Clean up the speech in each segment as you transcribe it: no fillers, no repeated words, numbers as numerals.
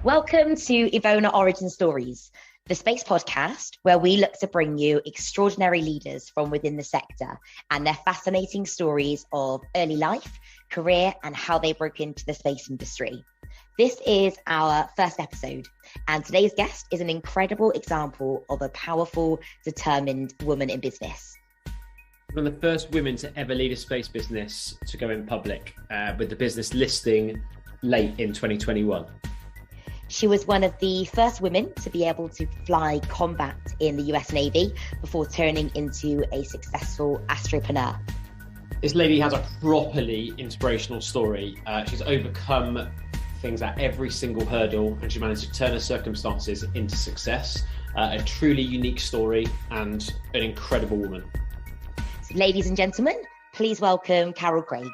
Welcome to EVONA Origin Stories, the space podcast where we look to bring you extraordinary leaders from within the sector and their fascinating stories of early life, career, and how they broke into the space industry. This is our first episode, and today's guest is an incredible example of a powerful, determined woman in business. One of the first women to ever lead a space business to go in public, with the business listing late in 2021. She was one of the first women to be able to fly combat in the US Navy before turning into a successful astropreneur. This lady has a properly inspirational story. She's overcome things at every single hurdle, and she managed to turn her circumstances into success. A truly unique story and an incredible woman. So, ladies and gentlemen, please welcome Carol Craig.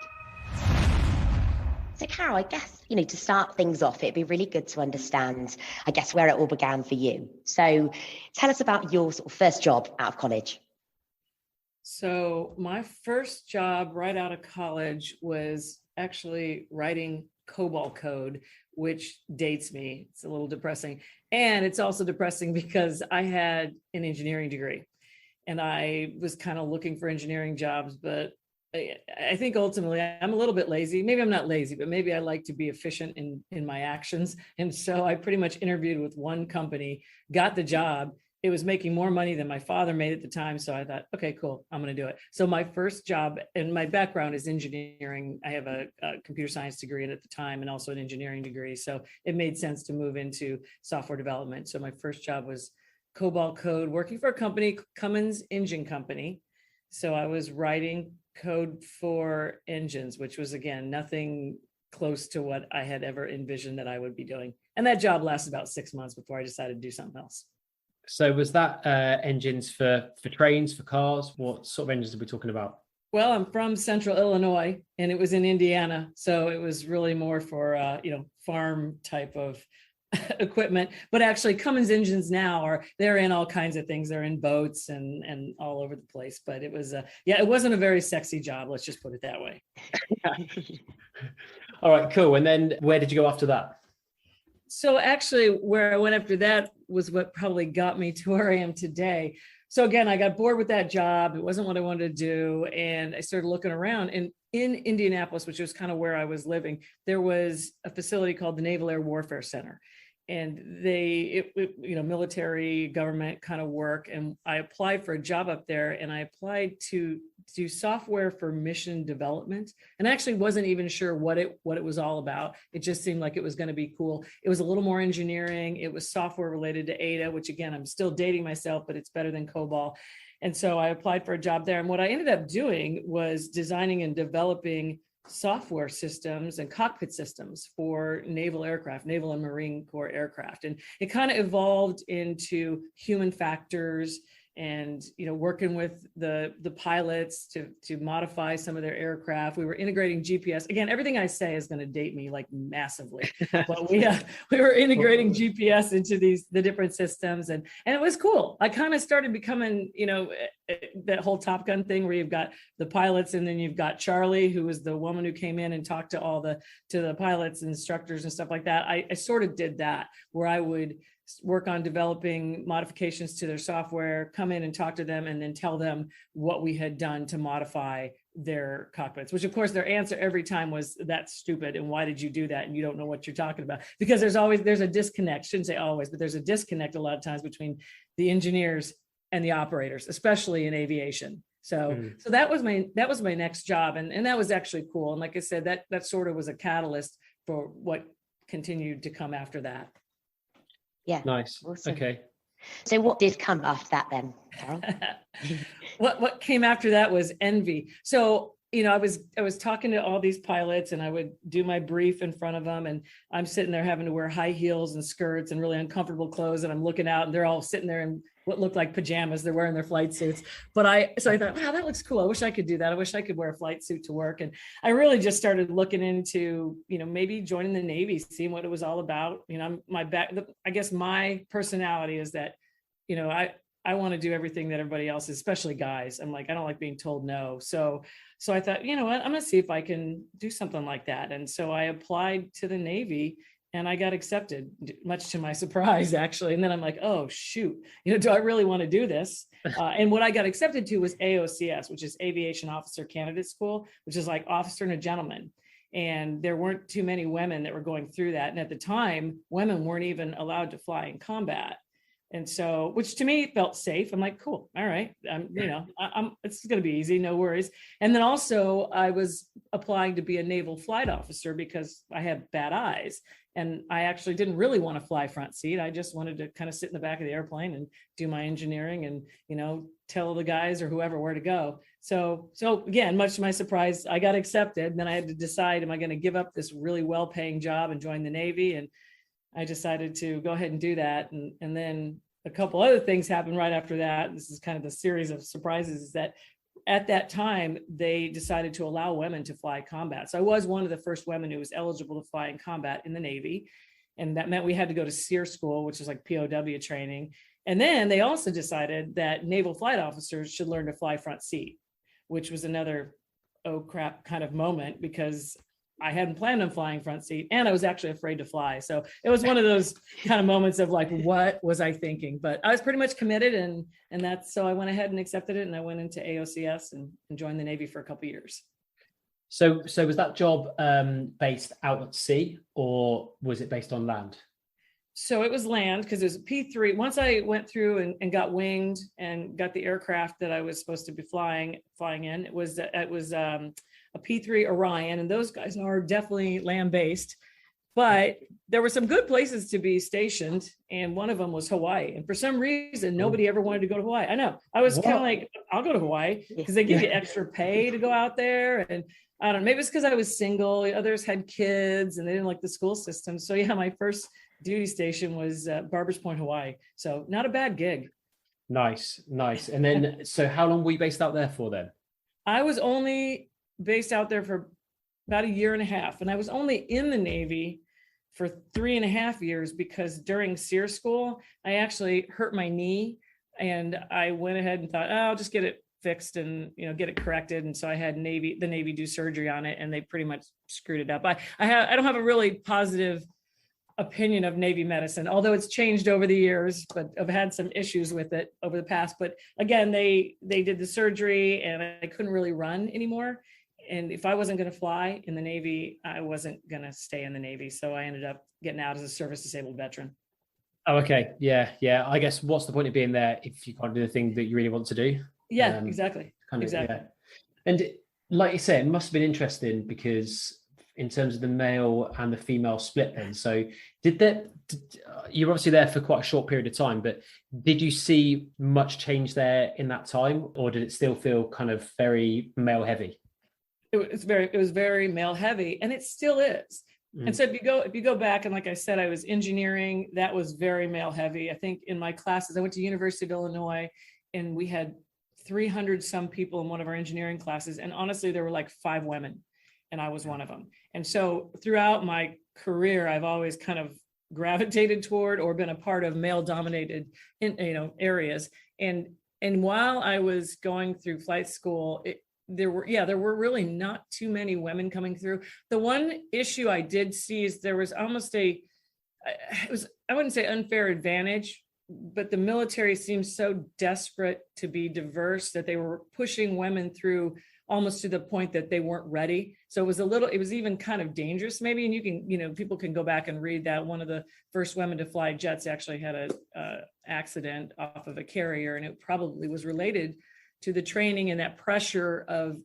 So Carol, I guess, to start things off, it'd be really good to understand, where it all began for you. So tell us about your sort of first job out of college. So my first job right out of college was actually writing COBOL code, which dates me. It's a little depressing. And it's also depressing because I had an engineering degree and I was kind of looking for engineering jobs, but I think ultimately I'm a little bit lazy. Maybe I'm not lazy, but maybe I like to be efficient in my actions. And so I pretty much interviewed with one company, got the job. It was making more money than my father made at the time. So I thought, okay, cool, I'm going to do it. So my first job, and my background is engineering. I have a computer science degree at the time and also an engineering degree. So it made sense to move into software development. So my first job was COBOL code, working for a company, Cummins Engine Company. So I was writing code for engines, which was, again, nothing close to what I had ever envisioned that I would be doing. And that job lasted about 6 months before I decided to do something else. So was that engines for trains, for cars? What sort of engines are we talking about? Well, I'm from Central Illinois and it was in Indiana. So it was really more for, farm type of equipment, but actually Cummins engines now they're in all kinds of things. They're in boats and all over the place, but it was, it wasn't a very sexy job. Let's just put it that way. All right, cool. And then where did you go after that? So actually where I went after that was what probably got me to where I am today. So again, I got bored with that job. It wasn't what I wanted to do. And I started looking around, and in Indianapolis, which was kind of where I was living, there was a facility called the Naval Air Warfare Center. And military government kind of work. And I applied for a job up there, and I applied to do software for mission development. And I actually wasn't even sure what it was all about. It just seemed like it was going to be cool. It was a little more engineering. It was software related to Ada, which, again, I'm still dating myself, but it's better than COBOL. And so I applied for a job there. And what I ended up doing was designing and developing software systems and cockpit systems for naval aircraft, Naval and Marine Corps aircraft. And it kind of evolved into human factors and, working with the pilots to modify some of their aircraft. We were integrating GPS. Again, everything I say is going to date me like massively, but we were integrating GPS into the different systems, and it was cool. I kind of started becoming, that whole Top Gun thing where you've got the pilots and then you've got Charlie, who was the woman who came in and talked to the pilots and instructors and stuff like that. I sort of did that, where I would work on developing modifications to their software, come in and talk to them, and then tell them what we had done to modify their cockpits, which of course their answer every time was, "That's stupid. And why did you do that? And you don't know what you're talking about." Because there's a disconnect, shouldn't say always, but there's a disconnect a lot of times between the engineers and the operators, especially in aviation. So that was my next job. And that was actually cool. And like I said, that sort of was a catalyst for what continued to come after that. Yeah. Nice. Awesome. Okay. So what did come after that then, Carol? What came after that was envy. So, I was talking to all these pilots, and I would do my brief in front of them, and I'm sitting there having to wear high heels and skirts and really uncomfortable clothes, and I'm looking out, and they're all sitting there in what looked like pajamas. They're wearing their flight suits. But I thought, wow, that looks cool. I wish I could do that. I wish I could wear a flight suit to work. And I really just started looking into, maybe joining the Navy, seeing what it was all about. I guess my personality is that, I want to do everything that everybody else is, especially guys. I'm like, I don't like being told no. So I thought, you know what, I'm going to see if I can do something like that. And so I applied to the Navy, and I got accepted, much to my surprise, actually. And then I'm like, oh, shoot, do I really want to do this? And what I got accepted to was AOCS, which is Aviation Officer Candidate School, which is like officer and a gentleman. And there weren't too many women that were going through that. And at the time, women weren't even allowed to fly in combat. And so, which to me felt safe. I'm like, cool, all right, it's going to be easy, no worries. And then also I was applying to be a naval flight officer because I had bad eyes. And I actually didn't really want to fly front seat. I just wanted to kind of sit in the back of the airplane and do my engineering and, tell the guys or whoever where to go. So again, much to my surprise, I got accepted. And then I had to decide, am I going to give up this really well-paying job and join the Navy? And I decided to go ahead and do that. And then a couple other things happened right after that. This is kind of the series of surprises, is that at that time, they decided to allow women to fly combat. So I was one of the first women who was eligible to fly in combat in the Navy. And that meant we had to go to SEER school, which is like POW training. And then they also decided that naval flight officers should learn to fly front seat, which was another, oh crap kind of moment, because I hadn't planned on flying front seat and I was actually afraid to fly. So it was one of those kind of moments of like, what was I thinking? But I was pretty much committed, and so I went ahead and accepted it, and I went into AOCS and joined the Navy for a couple of years. So was that job based out at sea, or was it based on land? So it was land, because it was P3. Once I went through and got winged and got the aircraft that I was supposed to be flying in, it was a P3 Orion, and those guys are definitely land-based. But there were some good places to be stationed, and one of them was Hawaii. And for some reason, nobody ever wanted to go to Hawaii. I know. I was kind of like, I'll go to Hawaii, because they give you extra pay to go out there. And I don't know, maybe it's because I was single. Others had kids, and they didn't like the school system. So yeah, my first duty station was Barbers Point, Hawaii. So not a bad gig. Nice. And then, so how long were you based out there for then? I was only based out there for about a year and a half. And I was only in the Navy for 3.5 years, because during SEER school, I actually hurt my knee, and I went ahead and thought, I'll just get it fixed and, get it corrected. And so I had the Navy do surgery on it, and they pretty much screwed it up. I don't have a really positive opinion of Navy medicine, although it's changed over the years, but I've had some issues with it over the past. But again, they did the surgery, and I couldn't really run anymore. And if I wasn't going to fly in the Navy, I wasn't going to stay in the Navy. So I ended up getting out as a service disabled veteran. Oh, okay. Yeah. I guess what's the point of being there if you can't do the thing that you really want to do? Yeah, exactly. Yeah. And like you said, it must have been interesting, because in terms of the male and the female split then. So you're obviously there for quite a short period of time, but did you see much change there in that time, or did it still feel kind of very male heavy? It was very male heavy, and it still is. And so if you go back, and like I said, I was engineering, that was very male heavy. I think in my classes, I went to University of Illinois, and we had 300 some people in one of our engineering classes. And honestly, there were like 5 women, and I was one of them. And so throughout my career, I've always kind of gravitated toward or been a part of male dominated areas. And while I was going through flight school, there were really not too many women coming through. The one issue I did see is there was almost I wouldn't say unfair advantage, but the military seemed so desperate to be diverse that they were pushing women through almost to the point that they weren't ready. So it was even kind of dangerous maybe. And you can, people can go back and read that one of the first women to fly jets actually had a accident off of a carrier, and it probably was related to the training and that pressure of,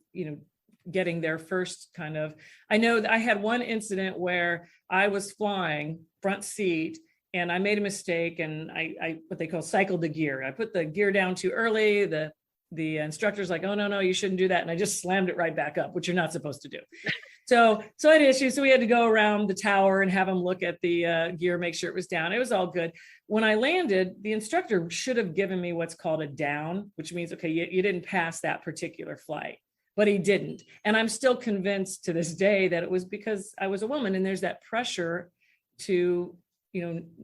getting there first kind of. I know that I had one incident where I was flying front seat, and I made a mistake, and I what they call cycled the gear. I put the gear down too early. The instructor's like, oh, no, you shouldn't do that. And I just slammed it right back up, which you're not supposed to do. So I had issues. So we had to go around the tower and have them look at the gear, make sure it was down. It was all good. When I landed, the instructor should have given me what's called a down, which means, okay, you didn't pass that particular flight, but he didn't. And I'm still convinced to this day that it was because I was a woman, and there's that pressure to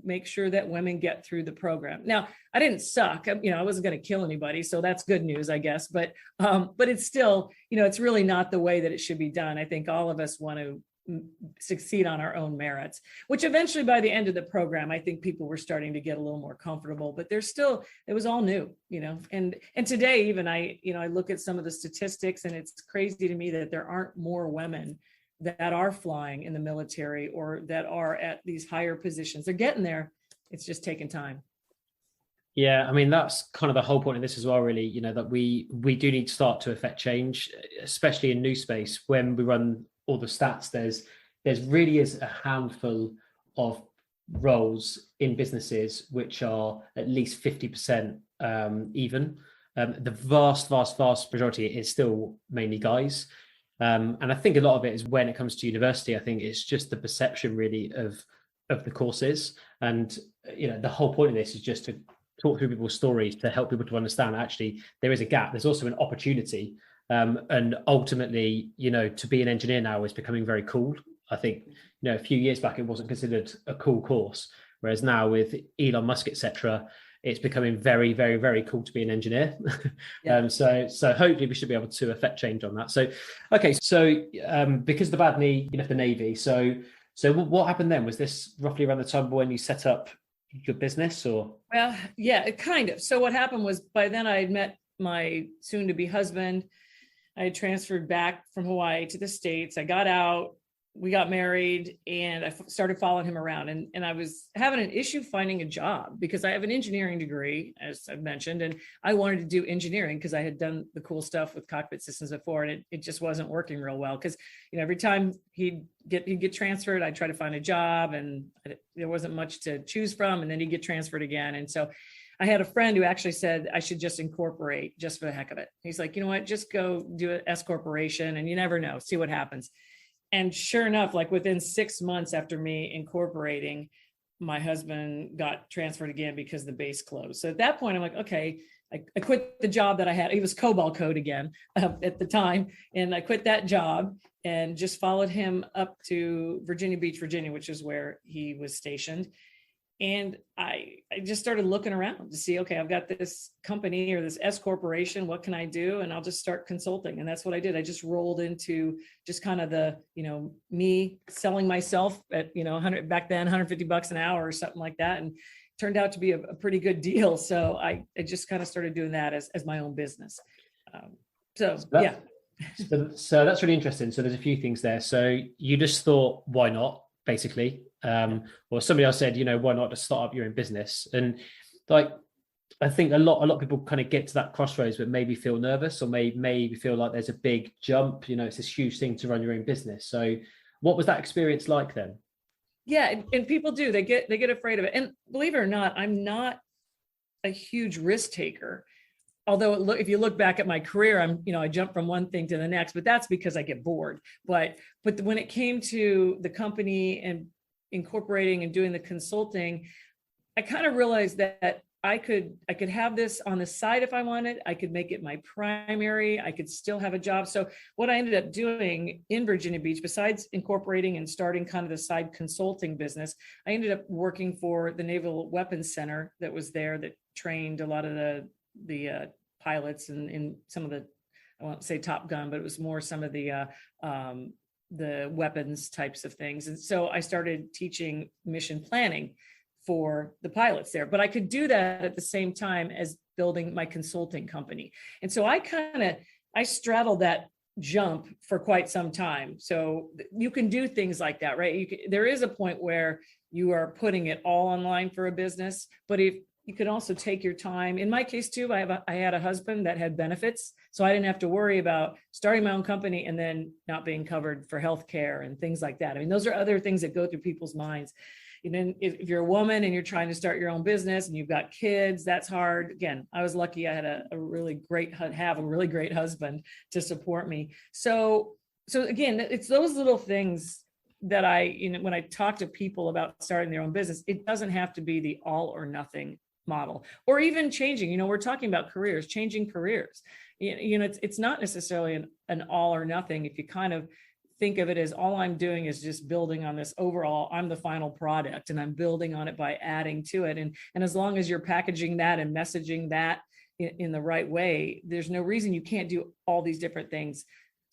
make sure that women get through the program. Now, I didn't suck, I wasn't going to kill anybody. So that's good news, I guess. But it's still, it's really not the way that it should be done. I think all of us want to succeed on our own merits, which eventually by the end of the program, I think people were starting to get a little more comfortable, but there's still, it was all new, and today even I look at some of the statistics, and it's crazy to me that there aren't more women that are flying in the military or that are at these higher positions. They're getting there. It's just taking time. Yeah, I mean, that's kind of the whole point of this as well, really, that we do need to start to affect change, especially in new space. When we run all the stats, there's really is a handful of roles in businesses which are at least 50% even. The vast majority is still mainly guys. And I think a lot of it is when it comes to university, I think it's just the perception really of the courses. And, the whole point of this is just to talk through people's stories to help people to understand actually there is a gap. There's also an opportunity. And ultimately, to be an engineer now is becoming very cool. I think, a few years back, it wasn't considered a cool course. Whereas now with Elon Musk, etc., it's becoming very, very, very cool to be an engineer. Yeah. So hopefully we should be able to affect change on that. So, okay. So because of the bad knee, you left the Navy. So what happened then? Was this roughly around the time when you set up your business, or? Well, yeah, kind of. So what happened was by then I had met my soon to be husband. I had transferred back from Hawaii to the States. I got out, we got married, and I started following him around. And I was having an issue finding a job because I have an engineering degree, as I've mentioned, and I wanted to do engineering because I had done the cool stuff with cockpit systems before, and it just wasn't working real well because, every time he'd get transferred, I'd try to find a job, and there wasn't much to choose from, and then he'd get transferred again. And so I had a friend who actually said I should just incorporate just for the heck of it. He's like, you know what, just go do an S corporation and you never know, see what happens. And sure enough, like within 6 months after me incorporating, my husband got transferred again because the base closed. So at that point, I'm like, okay, I quit the job that I had. It was COBOL code again at the time. And I quit that job and just followed him up to Virginia Beach, Virginia, which is where he was stationed. And I just started looking around to see, okay, I've got this company or this S corporation, what can I do? And I'll just start consulting. And that's what I did. I just rolled into just kind of the, me selling myself at, 100 back then, $150 an hour or something like that. And turned out to be a pretty good deal. So I just kind of started doing that as my own business. So that's really interesting. So there's a few things there. So you just thought, why not, basically? Or somebody else said, why not just start up your own business? And like, I think a lot of people kind of get to that crossroads, but maybe feel nervous or maybe feel like there's a big jump, it's this huge thing to run your own business. So what was that experience like then? Yeah. And people do, they get afraid of it. And believe it or not, I'm not a huge risk taker. Although if you look back at my career, I jumped from one thing to the next, but that's because I get bored. But when it came to the company and incorporating and doing the consulting, I kind of realized that I could have this on the side if I wanted. I could make it my primary. I could still have a job. So what I ended up doing in Virginia Beach, besides incorporating and starting kind of the side consulting business, I ended up working for the Naval Weapons Center that was there that trained a lot of the pilots and in some of the, I won't say Top Gun, but it was more some of the weapons types of things. And so I started teaching mission planning for the pilots there, but I could do that at the same time as building my consulting company. And so I straddled that jump for quite some time. So you can do things like that, right? There is a point where you are putting it all online for a business, but if you can also take your time. In my case too, I had a husband that had benefits, so I didn't have to worry about starting my own company and then not being covered for healthcare and things like that. I mean, those are other things that go through people's minds. And then if you're a woman and you're trying to start your own business and you've got kids, that's hard. Again, I was lucky I had a really great husband to support me. So again, it's those little things that when I talk to people about starting their own business, it doesn't have to be the all or nothing model, or even changing, we're talking about careers, changing careers. It's not necessarily an all or nothing. If you kind of think of it as all I'm doing is just building on this overall, I'm the final product and I'm building on it by adding to it. And as long as you're packaging that and messaging that in the right way, there's no reason you can't do all these different things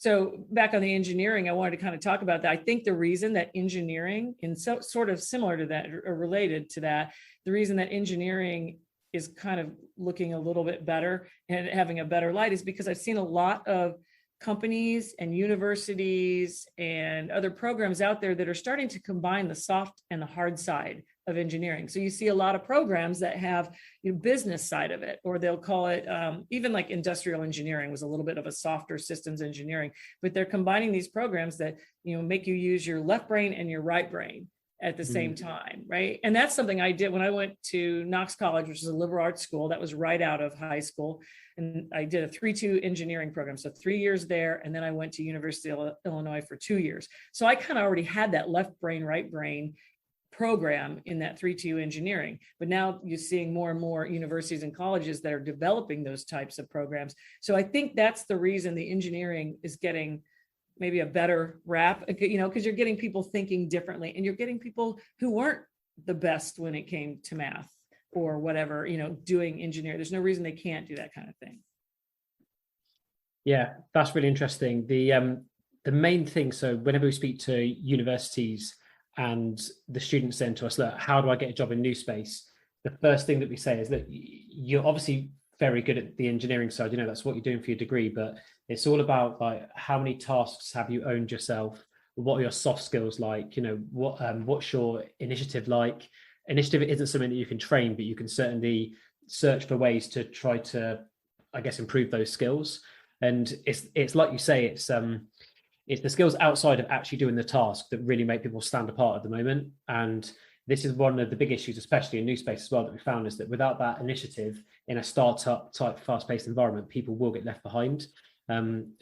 So back on the engineering, I wanted to kind of talk about that. I think the reason that engineering, and so sort of similar to that or related to that, the reason that engineering is kind of looking a little bit better and having a better light is because I've seen a lot of companies and universities and other programs out there that are starting to combine the soft and the hard side of engineering. So you see a lot of programs that have business side of it, or they'll call it even like industrial engineering was a little bit of a softer systems engineering, but they're combining these programs that make you use your left brain and your right brain at the same time, right? And that's something I did when I went to Knox College, which is a liberal arts school that was right out of high school. And I did a 3-2 engineering program. So 3 years there. And then I went to University of Illinois for 2 years. So I kind of already had that left brain, right brain program in that 3-2 engineering. But now you're seeing more and more universities and colleges that are developing those types of programs. So I think that's the reason the engineering is getting maybe a better rap, because you're getting people thinking differently, and you're getting people who weren't the best when it came to math or whatever, doing engineering. There's no reason they can't do that kind of thing. Yeah, that's really interesting. The main thing, so whenever we speak to universities and the students then to us, look, how do I get a job in new space? The first thing that we say is that you're obviously very good at the engineering side, that's what you're doing for your degree, but it's all about like, how many tasks have you owned yourself? What are your soft skills like? What's your initiative like? Initiative isn't something that you can train, but you can certainly search for ways to try to, I guess, improve those skills. And it's like you say, it's the skills outside of actually doing the task that really make people stand apart at the moment. And this is one of the big issues, especially in new space as well, that we found, is that without that initiative in a startup type fast-paced environment, people will get left behind. It's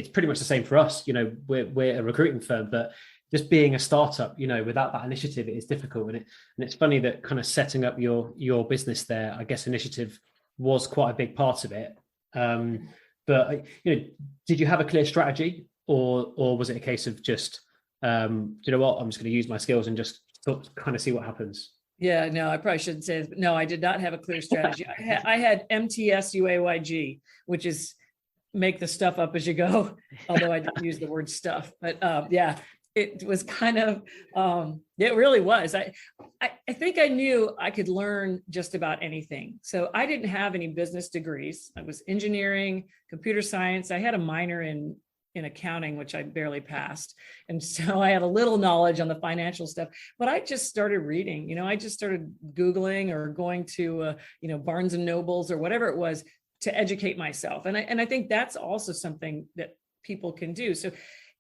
pretty much the same for us. We're a recruiting firm, but just being a startup, without that initiative, it is difficult. And it's funny that kind of setting up your business there, I guess initiative was quite a big part of it. But did you have a clear strategy, or was it a case of just, you know what, I'm just going to use my skills and just kind of see what happens? Yeah, no, I probably shouldn't say this, but no, I did not have a clear strategy. I had MTSUAYG, which is make the stuff up as you go, although I didn't use the word stuff. But yeah, it was kind of, it really was. I think I knew I could learn just about anything. So I didn't have any business degrees. I was engineering, computer science. I had a minor in accounting, which I barely passed. And so I had a little knowledge on the financial stuff, but I just started reading, I just started Googling or going to, Barnes and Nobles or whatever it was to educate myself. And I think that's also something that people can do. So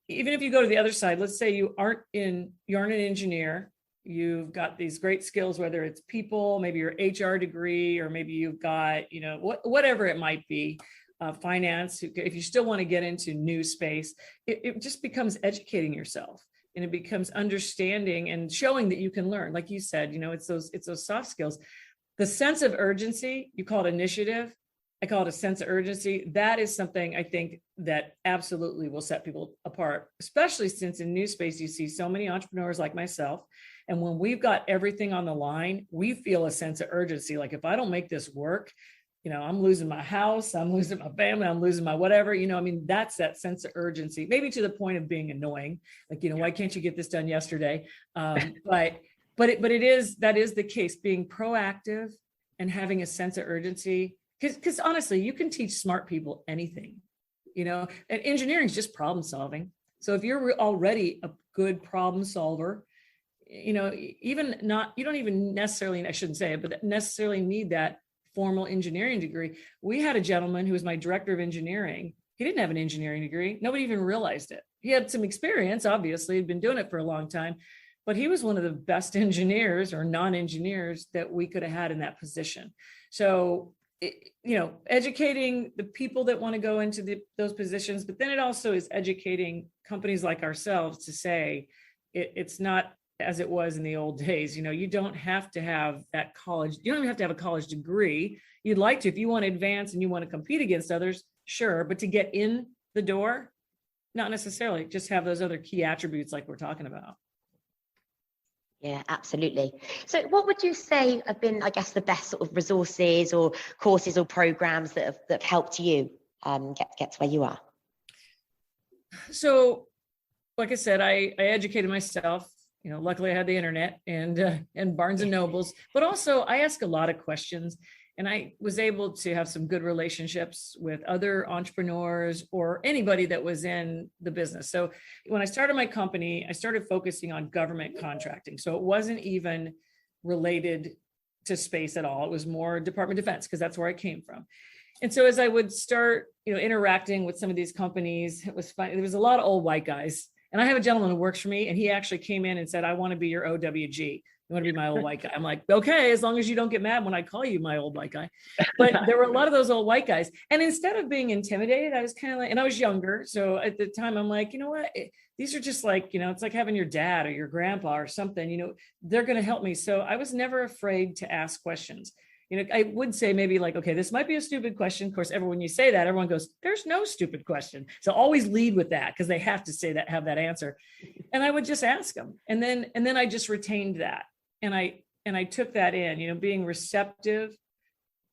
even if you go to the other side, let's say you aren't an engineer, you've got these great skills, whether it's people, maybe your HR degree, or maybe you've got, whatever it might be. Finance, if you still want to get into new space, it just becomes educating yourself, and it becomes understanding and showing that you can learn. Like you said, it's those soft skills. The sense of urgency, you call it initiative, I call it a sense of urgency. That is something I think that absolutely will set people apart, especially since in new space, you see so many entrepreneurs like myself. And when we've got everything on the line, we feel a sense of urgency. Like, if I don't make this work, I'm losing my house, I'm losing my family, I'm losing my whatever, that's that sense of urgency, maybe to the point of being annoying. Like, why can't you get this done yesterday? But that is the case, being proactive and having a sense of urgency. Because honestly, you can teach smart people anything, and engineering is just problem solving. So if you're already a good problem solver, you don't even necessarily, I shouldn't say it, but necessarily need that formal engineering degree. We had a gentleman who was my director of engineering. He didn't have an engineering degree. Nobody even realized it. He had some experience, obviously, he'd been doing it for a long time, but he was one of the best engineers or non-engineers that we could have had in that position. So, educating the people that want to go into those positions, but then it also is educating companies like ourselves to say it's not as it was in the old days. You don't have to have that college. You don't even have to have a college degree. You'd like to, if you want to advance and you want to compete against others, sure. But to get in the door, not necessarily. Just have those other key attributes like we're talking about. Yeah, absolutely. So what would you say have been, I guess, the best sort of resources or courses or programs that have helped you get to where you are? So, like I said, I educated myself. Luckily I had the internet and Barnes and Nobles, but also I ask a lot of questions, and I was able to have some good relationships with other entrepreneurs or anybody that was in the business. So when I started my company, I started focusing on government contracting. So it wasn't even related to space at all. It was more Department of Defense, because that's where I came from. And so as I would start, interacting with some of these companies, it was fun. There was a lot of old white guys. And I have a gentleman who works for me, and he actually came in and said, I want to be your OWG. You want to be my old white guy? I'm like, okay, as long as you don't get mad when I call you my old white guy. But there were a lot of those old white guys. And instead of being intimidated, I was kind of like, and I was younger. So at the time I'm like, you know what? These are just like, it's like having your dad or your grandpa or something, they're going to help me. So I was never afraid to ask questions. I would say maybe like, okay, this might be a stupid question. Of course, when you say that, everyone goes, there's no stupid question. So always lead with that, because they have to say that, have that answer. And I would just ask them. And then I just retained that. And I took that in, being receptive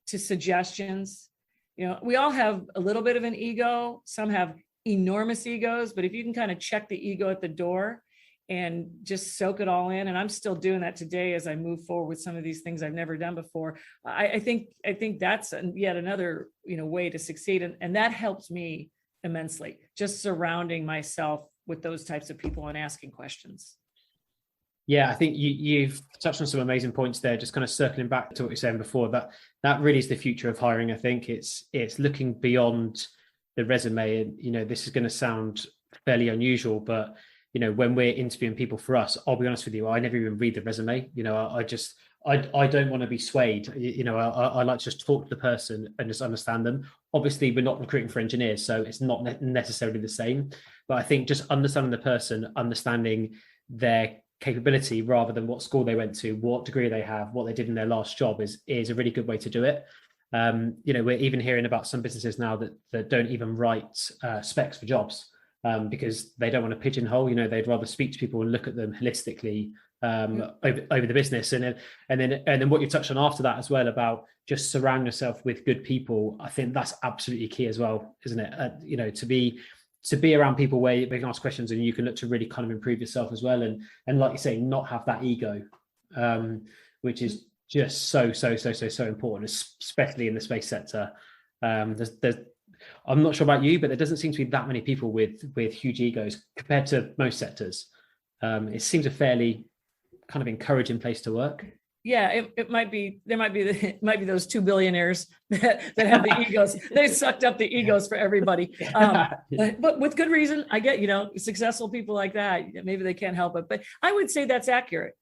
to suggestions. We all have a little bit of an ego. Some have enormous egos, but if you can kind of check the ego at the door and just soak it all in. And I'm still doing that today as I move forward with some of these things I've never done before. I think that's yet another, way to succeed. And that helps me immensely, just surrounding myself with those types of people and asking questions. Yeah, I think you've touched on some amazing points there, just kind of circling back to what you were saying before, that really is the future of hiring. I think it's looking beyond the resume. And, this is going to sound fairly unusual, but when we're interviewing people for us, I'll be honest with you, I never even read the resume. I don't want to be swayed. I like to just talk to the person and just understand them. Obviously, we're not recruiting for engineers, so it's not necessarily the same. But I think just understanding the person, understanding their capability rather than what school they went to, what degree they have, what they did in their last job is a really good way to do it. We're even hearing about some businesses now that don't even write specs for jobs. Because they don't want to pigeonhole, they'd rather speak to people and look at them holistically over the business. And then what you touched on after that as well about just surround yourself with good people. I think that's absolutely key as well, isn't it? To be around people where they can ask questions and you can look to really kind of improve yourself as well. And like you say, not have that ego, which is just so important, especially in the space sector. I'm not sure about you, but there doesn't seem to be that many people with huge egos compared to most sectors. It seems a fairly kind of encouraging place to work. Yeah, it might be those 2 billionaires that have the egos. They sucked up the egos for everybody. But with good reason. I get, successful people like that, maybe they can't help it. But I would say that's accurate.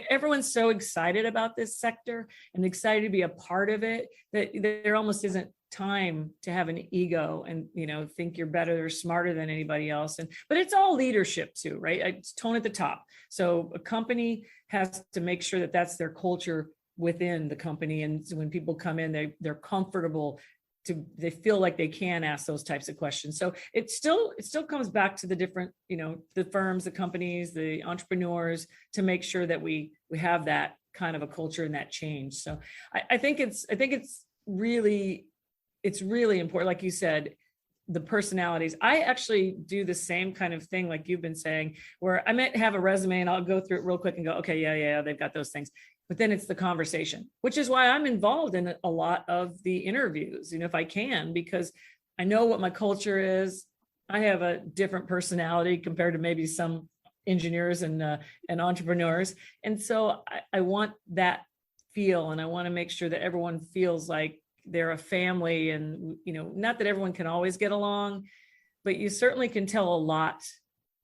Everyone's so excited about this sector and excited to be a part of it that there almost isn't time to have an ego and think you're better or smarter than anybody else. But it's all leadership too, right? It's tone at the top. So a company has to make sure that that's their culture within the company, and so when people come in, they're comfortable they feel like they can ask those types of questions. So it still comes back to the different, the firms, the companies, the entrepreneurs, to make sure that we have that kind of a culture and that change. So I think it's really important. Like you said, the personalities. I actually do the same kind of thing like you've been saying, where I might have a resume and I'll go through it real quick and go, okay, yeah, they've got those things. But then it's the conversation, which is why I'm involved in a lot of the interviews, if I can, because I know what my culture is. I have a different personality compared to maybe some engineers and entrepreneurs. And so I want that feel, and I want to make sure that everyone feels like they're a family. And, not that everyone can always get along, but you certainly can tell a lot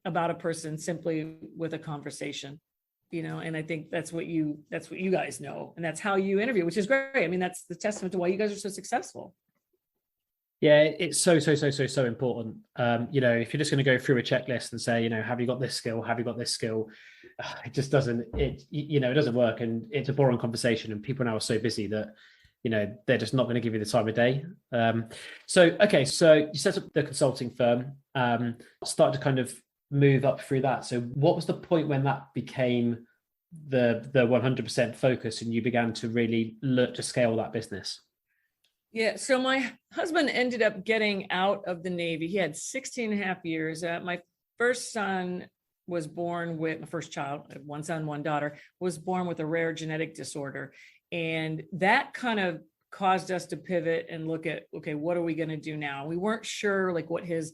about a person simply with a conversation, and I think that's what you guys know. And that's how you interview, which is great. I mean, that's the testament to why you guys are so successful. Yeah, it's so important. If you're just going to go through a checklist and say, have you got this skill? Have you got this skill? It just doesn't, it doesn't work. And it's a boring conversation. And people now are so busy that, they're just not going to give you the time of day. So you set up the consulting firm, started to kind of move up through that. So what was the point when that became the 100% focus and you began to really look to scale that business? Yeah. So my husband ended up getting out of the Navy. He had 16 and a half years. My first son was born with, my first child, one son, one daughter, was born with a rare genetic disorder. And that kind of caused us to pivot and look at, okay, what are we going to do now? We weren't sure like what his,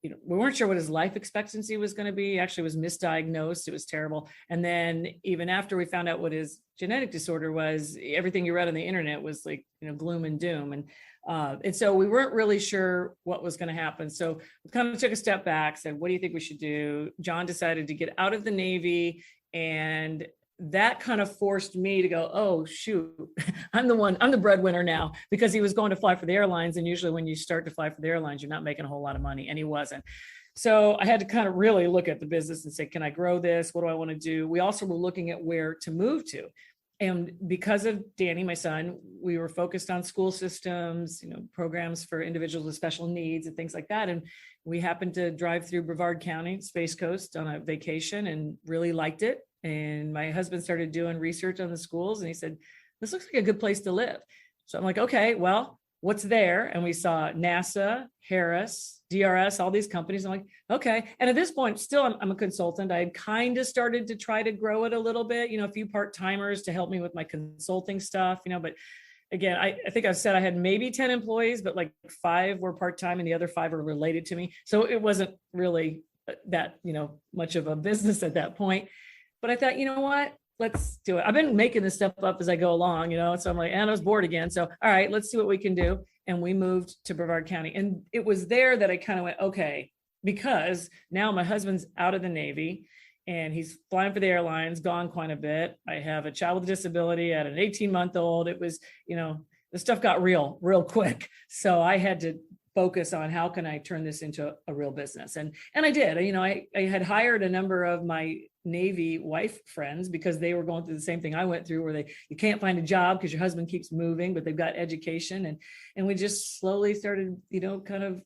we weren't sure what his life expectancy was going to be. Actually, it was misdiagnosed. It was terrible. And then even after we found out what his genetic disorder was, everything you read on the internet was like, gloom and doom. And so we weren't really sure what was going to happen. So we kind of took a step back, said, what do you think we should do? John decided to get out of the Navy, and that kind of forced me to go, oh, shoot, I'm the breadwinner now, because he was going to fly for the airlines. And usually when you start to fly for the airlines, you're not making a whole lot of money. And he wasn't. So I had to kind of really look at the business and say, can I grow this? What do I want to do? We also were looking at where to move to. And because of Danny, my son, we were focused on school systems, programs for individuals with special needs and things like that. And we happened to drive through Brevard County, Space Coast, on a vacation and really liked it. And my husband started doing research on the schools, and he said, this looks like a good place to live. So I'm like, okay, well, what's there? And we saw NASA, Harris, DRS, all these companies. I'm like, okay. And at this point, still, I'm a consultant. I had kind of started to try to grow it a little bit, a few part-timers to help me with my consulting stuff, but again, I think I've said I had maybe 10 employees, but like 5 were part-time and the other 5 were related to me. So it wasn't really that, much of a business at that point. But I thought, you know what, let's do it. I've been making this stuff up as I go along, so I'm like, and I was bored again. So, all right, let's see what we can do. And we moved to Brevard County. And it was there that I kind of went, okay, because now my husband's out of the Navy and he's flying for the airlines, gone quite a bit. I have a child with a disability at an 18-month-old. It was, the stuff got real quick. So I had to focus on how can I turn this into a real business. And I did. I had hired a number of my Navy wife friends because they were going through the same thing I went through, where you can't find a job because your husband keeps moving, but they've got education. And we just slowly started, kind of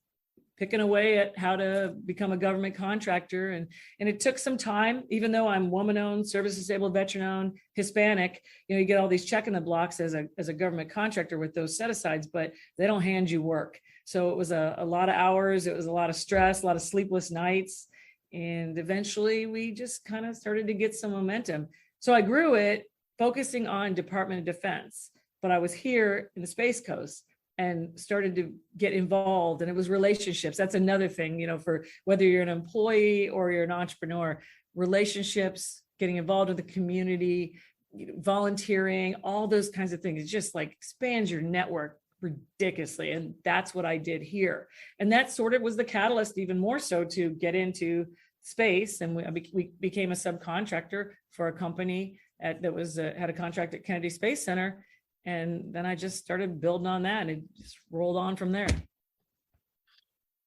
picking away at how to become a government contractor. And it took some time, even though I'm woman-owned, service-disabled, veteran-owned, Hispanic, you get all these check in the blocks as a government contractor with those set-asides, but they don't hand you work. So it was a lot of hours. It was a lot of stress, a lot of sleepless nights. And eventually we just kind of started to get some momentum. So I grew it focusing on Department of Defense, but I was here in the Space Coast and started to get involved. And it was relationships. That's another thing, for whether you're an employee or you're an entrepreneur, relationships, getting involved with the community, volunteering, all those kinds of things. It just like expands your network ridiculously. And that's what I did here. And that sort of was the catalyst, even more so, to get into space. And we became a subcontractor for a company that was had a contract at Kennedy Space Center. And then I just started building on that, and it just rolled on from there.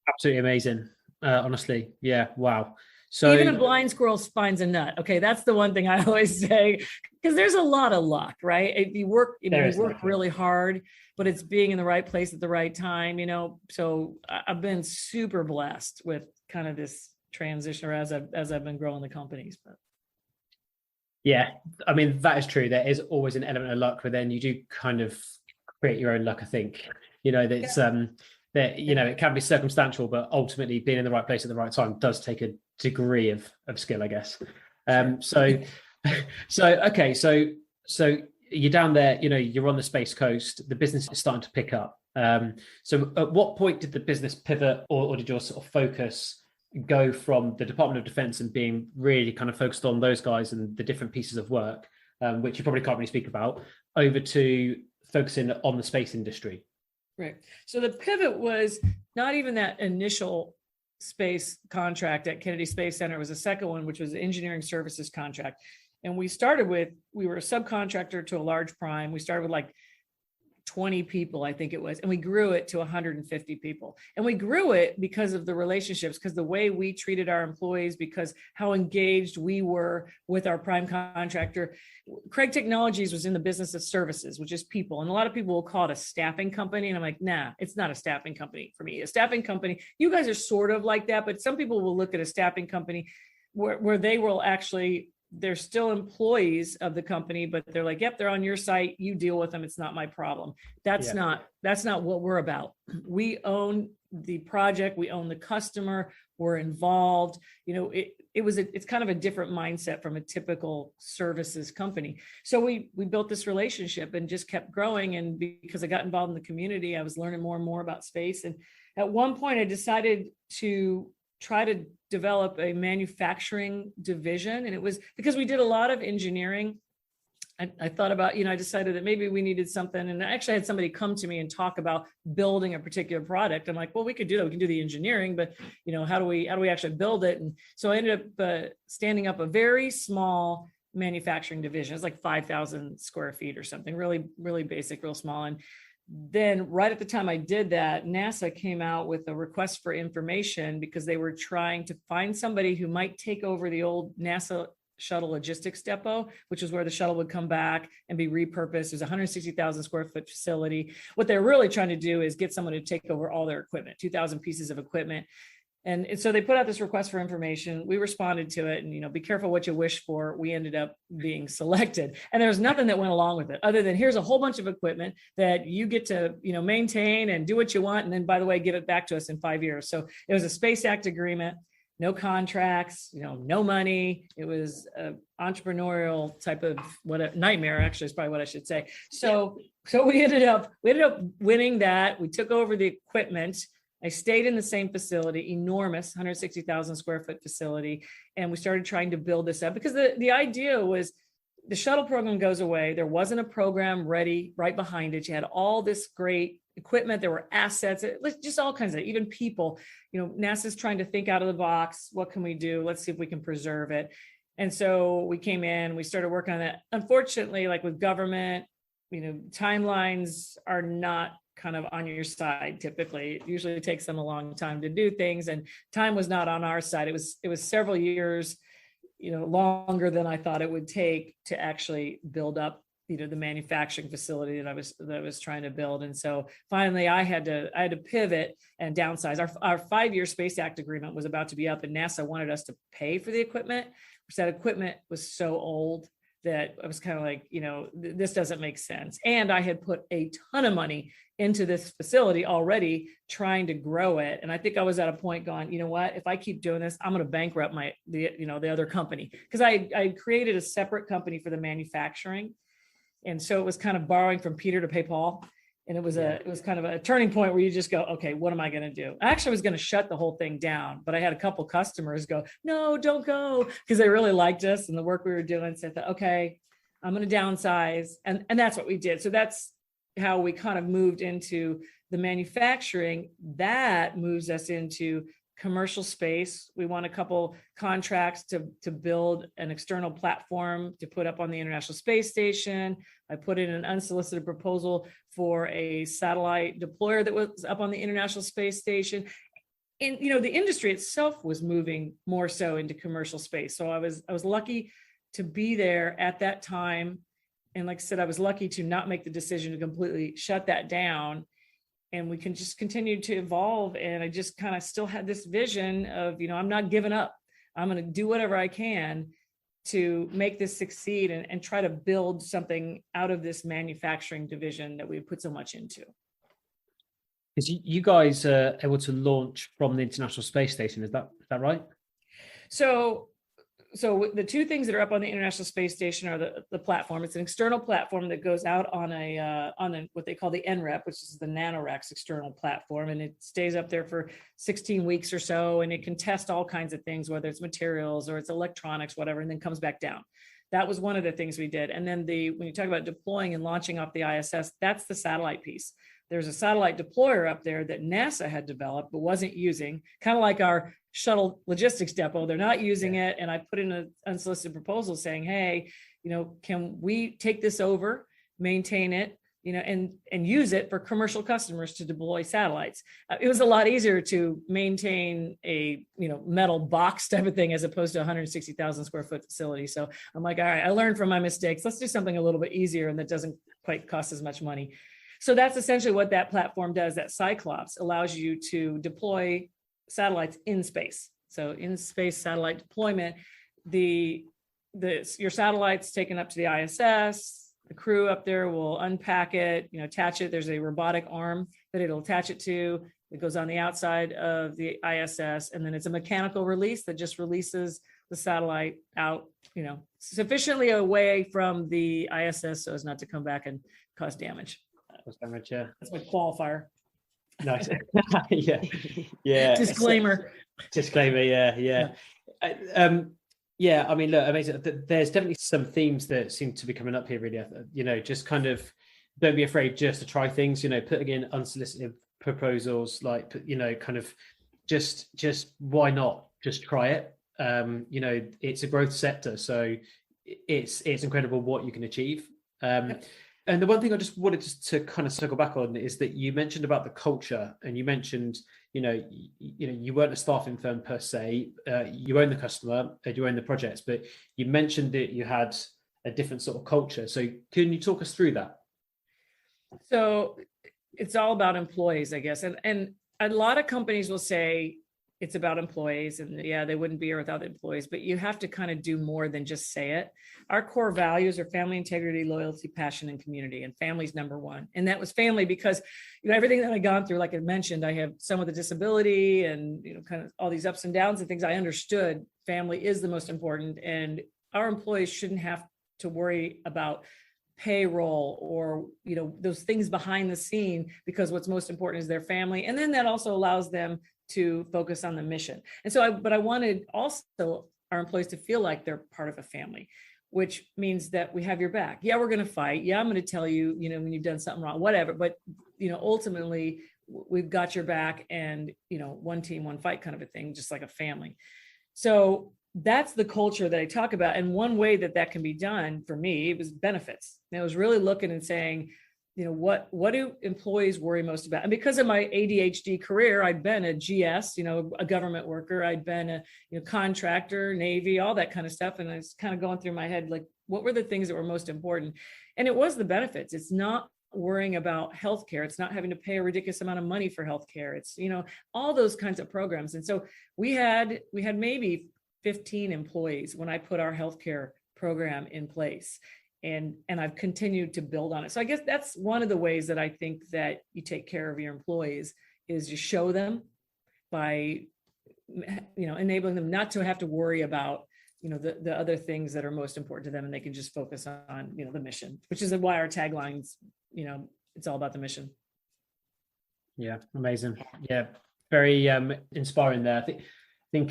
Absolutely amazing. Honestly. Yeah. Wow. So even a blind squirrel finds a nut. Okay. That's the one thing I always say, because there's a lot of luck, right? If you work, you work really hard, but it's being in the right place at the right time, so I've been super blessed with kind of this transition, or as I've been growing the companies. But yeah, I mean, that is true. There is always an element of luck, but then you do kind of create your own luck, I think. That's that it can be circumstantial, but ultimately being in the right place at the right time does take a degree of skill, I guess. So you're down there, you're on the Space Coast, the business is starting to pick up. So at what point did the business pivot, or did your sort of focus go from the Department of Defense and being really kind of focused on those guys and the different pieces of work, which you probably can't really speak about, over to focusing on the space industry? Right. So the pivot was not even that initial space contract at Kennedy Space Center. It was a second one, which was the engineering services contract. And we were a subcontractor to a large prime. We started with like 20 people, I think it was, and we grew it to 150 people. And we grew it because of the relationships, because the way we treated our employees, because how engaged we were with our prime contractor. Craig Technologies was in the business of services, which is people. And a lot of people will call it a staffing company. And I'm like, nah, it's not a staffing company for me. A staffing company, you guys are sort of like that, but some people will look at a staffing company where they will actually they're still employees of the company, but they're like, yep, they're on your site, you deal with them, it's not my problem. That's not what we're about. We own the project, we own the customer, we're involved. It's kind of a different mindset from a typical services company. So we built this relationship and just kept growing. And because I got involved in the community, I was learning more and more about space. And at one point I decided to try to develop a manufacturing division. And it was because we did a lot of engineering. I thought about, I decided that maybe we needed something. And I actually had somebody come to me and talk about building a particular product. I'm like, well, we could do that. We can do the engineering, but how do we actually build it? And so I ended up standing up a very small manufacturing division. It's like 5,000 square feet or something, really, really basic, real small. And then right at the time I did that, NASA came out with a request for information because they were trying to find somebody who might take over the old NASA shuttle logistics depot, which is where the shuttle would come back and be repurposed. It was a 160,000 square foot facility. What they're really trying to do is get someone to take over all their equipment, 2,000 pieces of equipment. And so they put out this request for information. We responded to it and, be careful what you wish for. We ended up being selected. And there was nothing that went along with it other than here's a whole bunch of equipment that you get to, maintain and do what you want. And then, by the way, give it back to us in 5 years. So it was a Space Act agreement. No contracts, no money. It was an entrepreneurial type of nightmare, actually, is probably what I should say. So we ended up winning that. We took over the equipment. I stayed in the same facility, enormous 160,000 square foot facility. And we started trying to build this up because the idea was the shuttle program goes away. There wasn't a program ready right behind it. You had all this great equipment, there were assets, just all kinds of, even people, NASA's trying to think out of the box. What can we do? Let's see if we can preserve it. And so we came in, we started working on that. Unfortunately, like with government, timelines are not kind of on your side. Typically, it usually takes them a long time to do things. And time was not on our side. It was several years, longer than I thought it would take to actually build up the manufacturing facility that I was trying to build. And so finally I had to pivot and downsize. Our 5-year Space Act agreement was about to be up and NASA wanted us to pay for the equipment, which that equipment was so old that I was kind of like, this doesn't make sense. And I had put a ton of money into this facility already trying to grow it. And I think I was at a point going, you know what, if I keep doing this, I'm going to bankrupt the other company. Because I created a separate company for the manufacturing. And so it was kind of borrowing from Peter to pay Paul. And it was kind of a turning point where you just go, okay, what am I going to do? I actually was going to shut the whole thing down, but I had a couple customers go, no, don't go, because they really liked us and the work we were doing. So I thought, okay, I'm going to downsize. And that's what we did. So that's how we kind of moved into the manufacturing. That moves us into commercial space. We won a couple contracts to build an external platform to put up on the International Space Station. I put in an unsolicited proposal for a satellite deployer that was up on the International Space Station. And the industry itself was moving more so into commercial space. So I was lucky to be there at that time. And like I said, I was lucky to not make the decision to completely shut that down. And we can just continue to evolve. And I just kind of still had this vision of, I'm not giving up. I'm going to do whatever I can to make this succeed and try to build something out of this manufacturing division that we put so much into. Because you guys are able to launch from the International Space Station, is that right? So the two things that are up on the International Space Station are the platform. It's an external platform that goes out on a what they call the NREP, which is the NanoRacks external platform, and it stays up there for 16 weeks or so, and it can test all kinds of things, whether it's materials or it's electronics, whatever, and then comes back down. That was one of the things we did. And then when you talk about deploying and launching off the ISS, that's the satellite piece. There's a satellite deployer up there that NASA had developed but wasn't using, kind of like our shuttle logistics depot. They're not using it. And I put in an unsolicited proposal saying, hey, can we take this over, maintain it, and use it for commercial customers to deploy satellites. It was a lot easier to maintain a, metal box type of thing as opposed to 160,000 square foot facility. So I'm like, all right, I learned from my mistakes. Let's do something a little bit easier and that doesn't quite cost as much money. So that's essentially what that platform does. That Cyclops allows you to deploy satellites in space. So in space satellite deployment, the your satellite's taken up to the ISS. The crew up there will unpack it, attach it. There's a robotic arm that it'll attach it to. It goes on the outside of the ISS, and then it's a mechanical release that just releases the satellite out, sufficiently away from the ISS so as not to come back and cause damage. Yeah. That's my qualifier. Nice. Yeah. Disclaimer. Yeah. I mean, look, amazing. There's definitely some themes that seem to be coming up here, really. Just kind of don't be afraid just to try things, putting in unsolicited proposals, like, kind of just why not just try it? It's a growth sector, so it's incredible what you can achieve. And the one thing I just wanted to kind of circle back on is that you mentioned about the culture, and you mentioned, you weren't a staffing firm per se. You own the customer, you own the projects, but you mentioned that you had a different sort of culture. So can you talk us through that? So it's all about employees, I guess. And a lot of companies will say it's about employees, and they wouldn't be here without employees, but you have to kind of do more than just say it. Our core values are family, integrity, loyalty, passion, and community, and family's number one. And that was family because, everything that I've gone through, like I mentioned, I have some with a disability and, kind of all these ups and downs and things. I understood family is the most important, and our employees shouldn't have to worry about payroll or those things behind the scene, because what's most important is their family. And then that also allows them to focus on the mission. And so I wanted also our employees to feel like they're part of a family, which means that we have your back. Yeah, we're going to fight. Yeah, I'm going to tell you, when you've done something wrong, whatever. But, ultimately we've got your back, and, one team, one fight kind of a thing, just like a family. So that's the culture that I talk about. And one way that can be done for me, it was benefits. And I was really looking and saying, what do employees worry most about? And because of my ADHD career, I'd been a GS, a government worker. I'd been a contractor, Navy, all that kind of stuff. And I was kind of going through my head, like, what were the things that were most important? And it was the benefits. It's not worrying about healthcare. It's not having to pay a ridiculous amount of money for healthcare. It's, all those kinds of programs. And so we had maybe 15 employees when I put our healthcare program in place. And I've continued to build on it. So I guess that's one of the ways that I think that you take care of your employees, is you show them by, enabling them not to have to worry about, the other things that are most important to them, and they can just focus on, the mission, which is why our taglines, it's all about the mission. Yeah, amazing. Yeah, very inspiring there. I think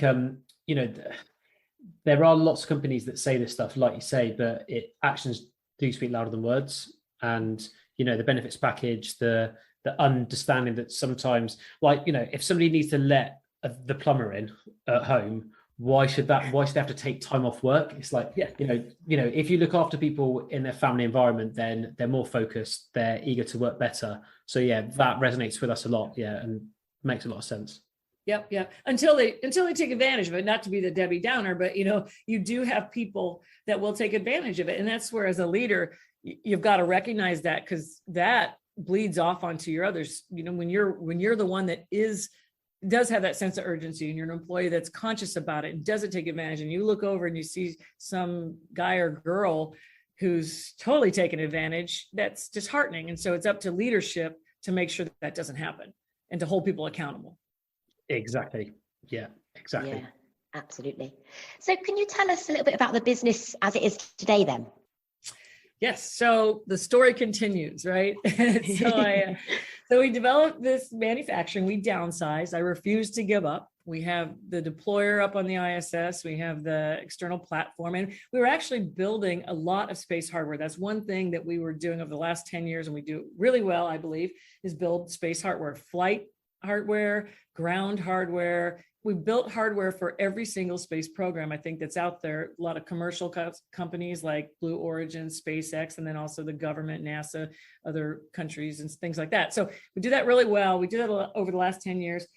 there are lots of companies that say this stuff, like you say, but actions do speak louder than words. And, the benefits package, the understanding that sometimes, like, if somebody needs to let the plumber in at home, why should they have to take time off work? It's like, if you look after people in their family environment, then they're more focused, they're eager to work better. So that resonates with us a lot. And makes a lot of sense. Yep. Until they take advantage of it, not to be the Debbie Downer, but you do have people that will take advantage of it. And that's where, as a leader, you've got to recognize that, because that bleeds off onto your others. When you're the one that does have that sense of urgency, and you're an employee that's conscious about it and doesn't take advantage, and you look over and you see some guy or girl who's totally taken advantage, that's disheartening. And so it's up to leadership to make sure that doesn't happen and to hold people accountable. Exactly. Yeah, exactly. Yeah, absolutely. So can you tell us a little bit about the business as it is today then? Yes. So the story continues, right? So we developed this manufacturing, we downsized. I refused to give up. We have the deployer up on the ISS. We have the external platform, and we were actually building a lot of space hardware. That's one thing that we were doing over the last 10 years, and we do really well, I believe, is build space hardware, flight hardware, ground hardware. We built hardware for every single space program, I think, that's out there. A lot of commercial companies like Blue Origin, SpaceX, and then also the government, NASA, other countries and things like that. So we do that really well. We did that over the last 10 years.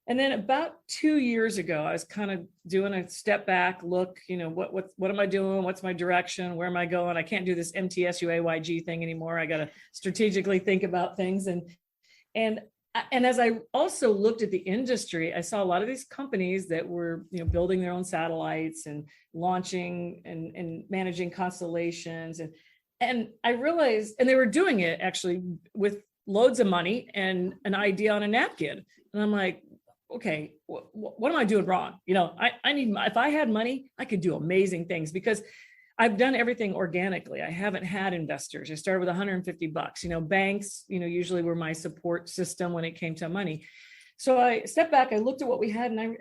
And then about 2 years ago, I was kind of doing a step back, look, what am I doing? What's my direction? Where am I going? I can't do this MTSUAYG thing anymore. I got to strategically think about things. And and as I also looked at the industry, I saw a lot of these companies that were, building their own satellites and launching and managing constellations. And I realized, and they were doing it actually with loads of money and an idea on a napkin. And I'm like, okay, what am I doing wrong? I need, if I had money, I could do amazing things, because I've done everything organically. I haven't had investors. I started with $150. Banks, usually were my support system when it came to money. So I stepped back, I looked at what we had, and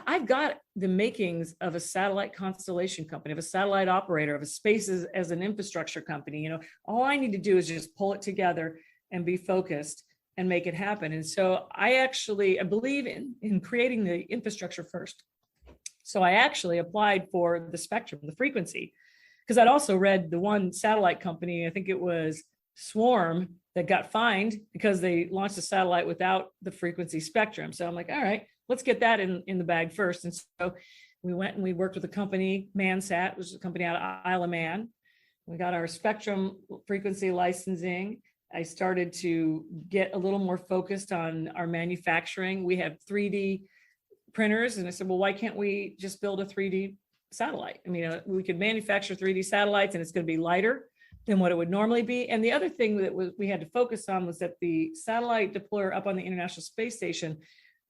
I've got the makings of a satellite constellation company, of a satellite operator, of a space as an infrastructure company. All I need to do is just pull it together and be focused and make it happen. And so I believe in creating the infrastructure first. So I actually applied for the spectrum, the frequency, because I'd also read the one satellite company, I think it was Swarm, that got fined because they launched a satellite without the frequency spectrum. So I'm like, all right, let's get that in the bag first. And so we went and we worked with a company, Mansat, which is a company out of Isle of Man. We got our spectrum frequency licensing. I started to get a little more focused on our manufacturing. We have 3D printers. And I said, well, why can't we just build a 3D satellite? I mean, we could manufacture 3D satellites and it's going to be lighter than what it would normally be. And the other thing that we had to focus on was that the satellite deployer up on the International Space Station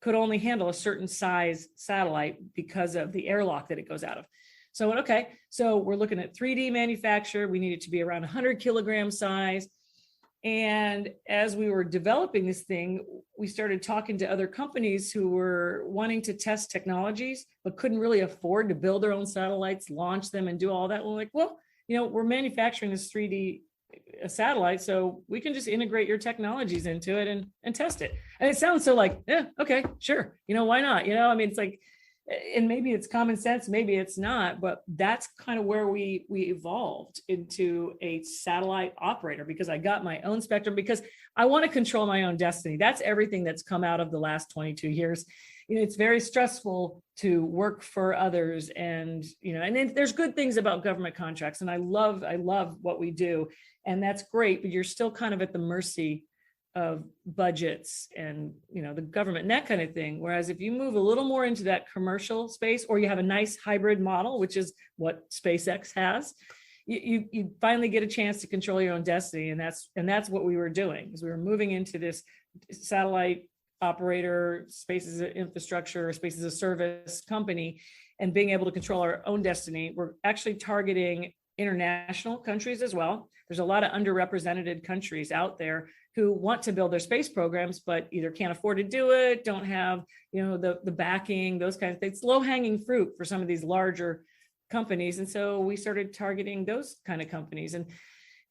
could only handle a certain size satellite because of the airlock that it goes out of. So I went, okay, so we're looking at 3D manufacture. We need it to be around 100 kilogram size. And as we were developing this thing, we started talking to other companies who were wanting to test technologies, but couldn't really afford to build their own satellites, launch them, and do all that. We're like, well, we're manufacturing this 3D satellite, so we can just integrate your technologies into it and test it. And it sounds so like, yeah, okay, sure. Why not? It's like, and maybe it's common sense, maybe it's not, but that's kind of where we evolved into a satellite operator, because I got my own spectrum, because I want to control my own destiny. That's everything that's come out of the last 22 years. It's very stressful to work for others, and then there's good things about government contracts, and I love what we do, and that's great, but you're still kind of at the mercy of budgets and the government and that kind of thing. Whereas if you move a little more into that commercial space, or you have a nice hybrid model, which is what SpaceX has, you finally get a chance to control your own destiny. And that's what we were doing, is we were moving into this satellite operator, space as an infrastructure, space as a service company, and being able to control our own destiny. We're actually targeting international countries as well. There's a lot of underrepresented countries out there who want to build their space programs, but either can't afford to do it, don't have, the backing, those kinds of things. It's low-hanging fruit for some of these larger companies. And so we started targeting those kind of companies.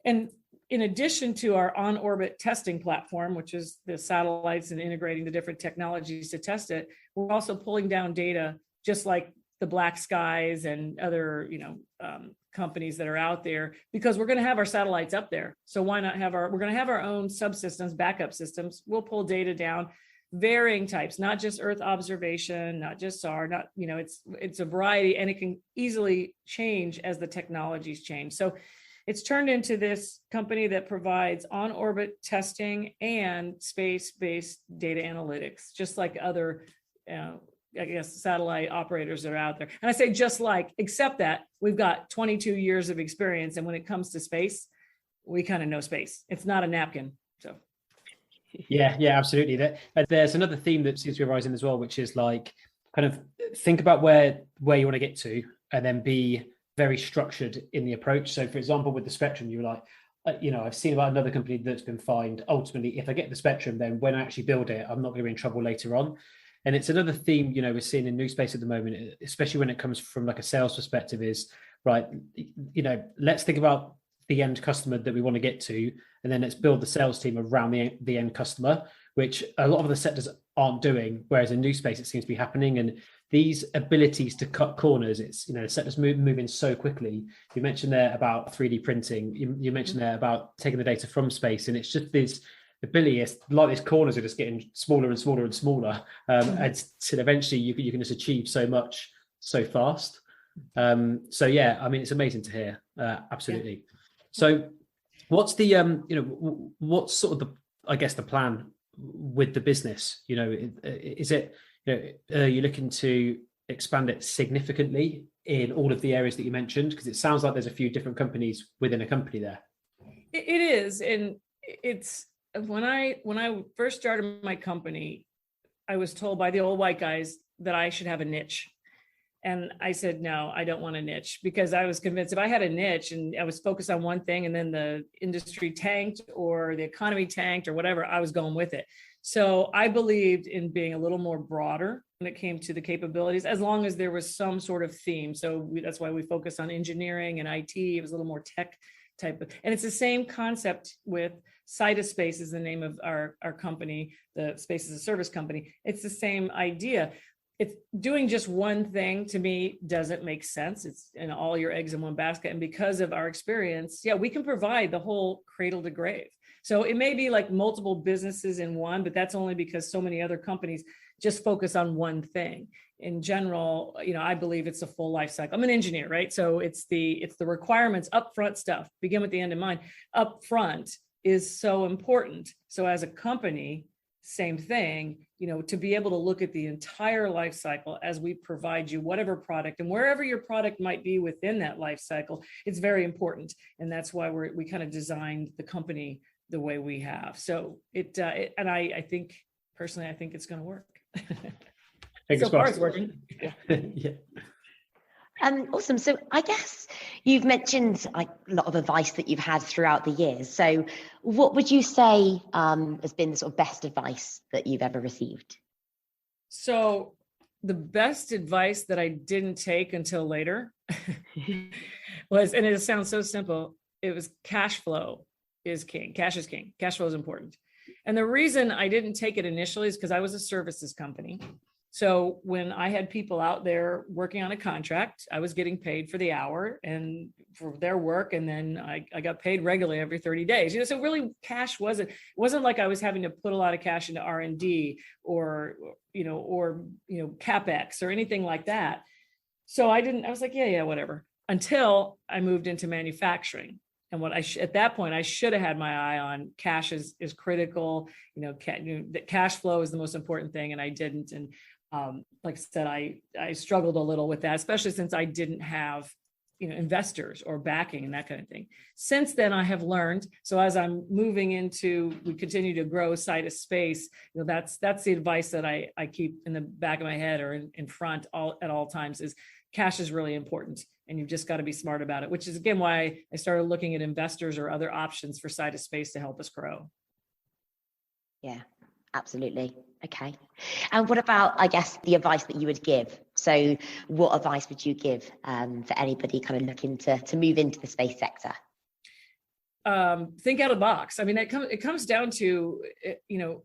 And in addition to our on-orbit testing platform, which is the satellites and integrating the different technologies to test it, we're also pulling down data, just like the Black Skies and other, companies that are out there, because we're going to have our satellites up there. So why not we're going to have our own subsystems, backup systems. We'll pull data down, varying types, not just Earth observation, not just SAR, it's a variety, and it can easily change as the technologies change. So it's turned into this company that provides on-orbit testing and space-based data analytics, just like other, satellite operators that are out there. And I say just like, except that we've got 22 years of experience. And when it comes to space, we kind of know space. It's not a napkin. So. Yeah, absolutely. There's another theme that seems to be arising as well, which is like, kind of think about where you want to get to, and then be very structured in the approach. So for example, with the spectrum, you're like, I've seen about another company that's been fined. Ultimately, if I get the spectrum, then when I actually build it, I'm not going to be in trouble later on. And it's another theme, we're seeing in new space at the moment, especially when it comes from like a sales perspective, is right, let's think about the end customer that we want to get to, and then let's build the sales team around the end customer, which a lot of the sectors aren't doing, whereas in new space it seems to be happening. And these abilities to cut corners, it's, the sectors moving so quickly. You mentioned there about 3D printing, you mentioned there about taking the data from space, and it's just this ability, it's like these corners are just getting smaller and smaller and smaller, until eventually you can just achieve so much so fast. So yeah, I mean, it's amazing to hear. Absolutely. Yeah. So what's the what's sort of the plan with the business? You know, is it, you know, are you looking to expand it significantly in all of the areas that you mentioned? Because it sounds like there's a few different companies within a company there. It is, and it's when I first started my company, I was told by the old white guys that I should have a niche. And I said, no, I don't want a niche, because I was convinced if I had a niche and I was focused on one thing and then the industry tanked or the economy tanked or whatever, I was going with it. So I believed in being a little more broader when it came to the capabilities, as long as there was some sort of theme. So that's why we focus on engineering and IT. It was a little more tech type of, and it's the same concept with Cytospace is the name of our company, the Space as a Service company. It's the same idea. It's doing just one thing, to me, doesn't make sense. It's in all your eggs in one basket. And because of our experience, yeah, we can provide the whole cradle to grave. So it may be like multiple businesses in one, but that's only because so many other companies just focus on one thing. In general, you know, I believe it's a full life cycle. I'm an engineer, right? So it's the requirements, upfront stuff, begin with the end in mind. Upfront is so important. So as a company, same thing, you know, to be able to look at the entire life cycle as we provide you whatever product and wherever your product might be within that life cycle, it's very important. And that's why we kind of designed the company the way we have. So and I think personally, I think it's going to work. So far it's working. Yeah. Awesome. So I guess you've mentioned like a lot of advice that you've had throughout the years. So what would you say has been the sort of best advice that you've ever received? So the best advice that I didn't take until later was, and it sounds so simple, it was cash flow is king. Cash is king. Cash flow is important. And the reason I didn't take it initially is because I was a services company. So when I had people out there working on a contract, I was getting paid for the hour and for their work. And then I got paid regularly every 30 days. You know, so really cash wasn't like I was having to put a lot of cash into R&D or CapEx or anything like that. So I was like, yeah, whatever, until I moved into manufacturing. And at that point, I should have had my eye on cash is critical. You know, cash flow is the most important thing. And I didn't. And like I said, I struggled a little with that, especially since I didn't have, you know, investors or backing and that kind of thing. Since then, I have learned. So as I'm moving into, we continue to grow Cytospace, you know, that's the advice that I keep in the back of my head or in front at all times is cash is really important. And you've just got to be smart about it, which is, again, why I started looking at investors or other options for Cytospace to help us grow. Yeah, absolutely. Okay. And what about, I guess, the advice that you would give? So what advice would you give for anybody kind of looking to move into the space sector? Think out of the box. I mean, it comes down to, you know,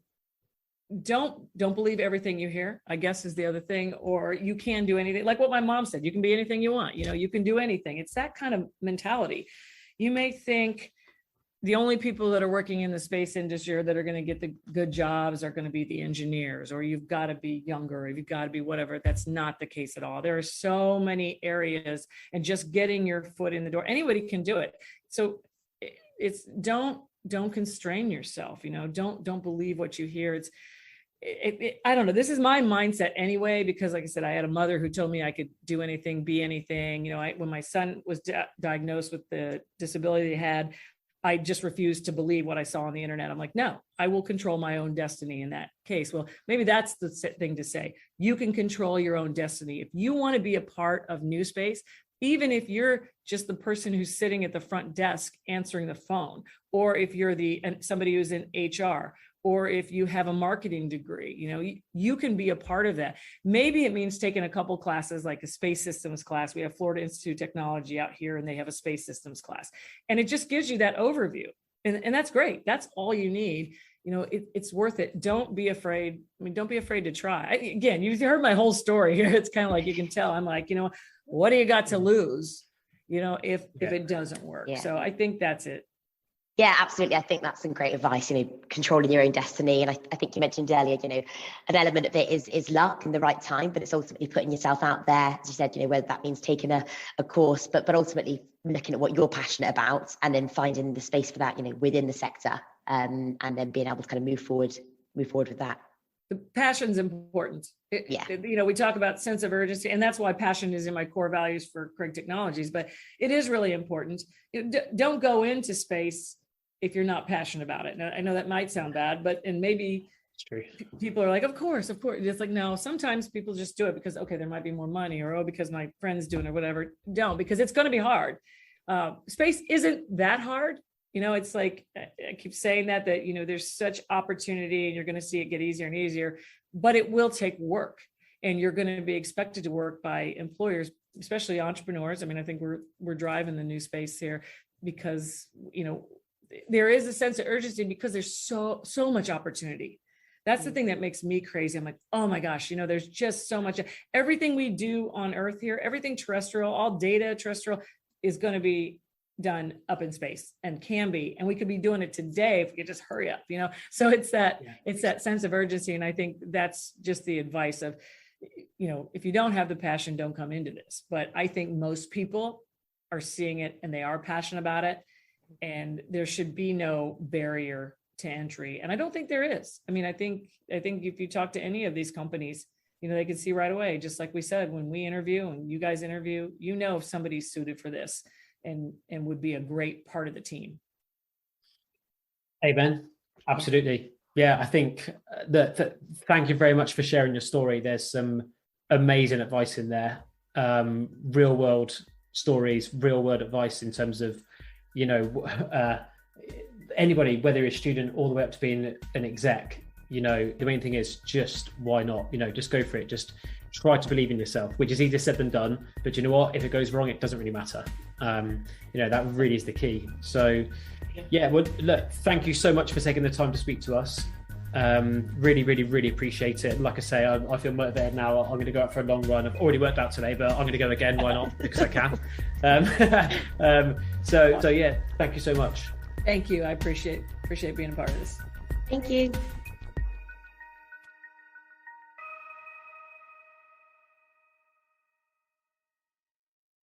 don't believe everything you hear, I guess, is the other thing. Or you can do anything, like what my mom said, you can be anything you want, you know, you can do anything. It's that kind of mentality. You may think the only people that are working in the space industry or that are going to get the good jobs are going to be the engineers, or you've got to be younger, or you've got to be whatever. That's not the case at all. There are so many areas, and just getting your foot in the door, anybody can do it. So it's don't constrain yourself, you know, don't believe what you hear. I don't know. This is my mindset anyway, because like I said, I had a mother who told me I could do anything, be anything. You know, when my son was diagnosed with the disability he had, I just refused to believe what I saw on the internet. I'm like, no, I will control my own destiny in that case. Well, maybe that's the thing to say. You can control your own destiny. If you want to be a part of New Space, even if you're just the person who's sitting at the front desk answering the phone, or if you're somebody who's in HR, or if you have a marketing degree, you know, you can be a part of that. Maybe it means taking a couple classes, like a space systems class. We have Florida Institute of Technology out here, and they have a space systems class. And it just gives you that overview. And that's great. That's all you need. You know, it's worth it. Don't be afraid. I mean, don't be afraid to try. Again, you've heard my whole story here. It's kind of like, you can tell, I'm like, you know, what do you got to lose, you know, if it doesn't work? Yeah. So I think that's it. Yeah, absolutely. I think that's some great advice, you know, controlling your own destiny. And I think you mentioned earlier, you know, an element of it is luck in the right time, but it's ultimately putting yourself out there, as you said, you know, whether that means taking a course, but ultimately looking at what you're passionate about and then finding the space for that, you know, within the sector, and then being able to kind of move forward move forward with that? The passion's important. We talk about sense of urgency, and that's why passion is in my core values for Craig Technologies, but it is really important. Don't go into space if you're not passionate about it. Now, I know that might sound bad, and maybe it's true. People are like, of course. It's like, no, sometimes people just do it because, okay, there might be more money, or, because my friend's doing it or whatever. Don't, because it's going to be hard. Space isn't that hard. It's like, I keep saying that, there's such opportunity and you're going to see it get easier and easier, but it will take work, and you're going to be expected to work by employers, especially entrepreneurs. I mean, I think we're driving the new space here because, there is a sense of urgency because there's so much opportunity. That's the thing that makes me crazy. I'm like, oh my gosh, there's just so much. Everything we do on Earth here, everything terrestrial, all data terrestrial is going to be done up in space, and can be, and we could be doing it today if we could just hurry up, so it's that sense of urgency. And I think that's just the advice of, if you don't have the passion, don't come into this. But I think most people are seeing it and they are passionate about it, and there should be no barrier to entry. And I don't think there is. I mean, I think if you talk to any of these companies, they can see right away, just like we said, when we interview and you guys interview, if somebody's suited for this and would be a great part of the team. Amen. Absolutely. Yeah, I think that thank you very much for sharing your story. There's some amazing advice in there. Real world stories, real world advice in terms of, anybody, whether you're a student all the way up to being an exec, the main thing is just why not? Just go for it. Just try to believe in yourself, which is easier said than done. But you know what? If it goes wrong, it doesn't really matter. That really is the key. So yeah, well, look, thank you so much for taking the time to speak to us. Really, really, really appreciate it. Like I say, I feel motivated now. I'm going to go out for a long run. I've already worked out today, but I'm going to go again. Why not? Because I can. So yeah, thank you so much. Thank you. I appreciate being a part of this. Thank you.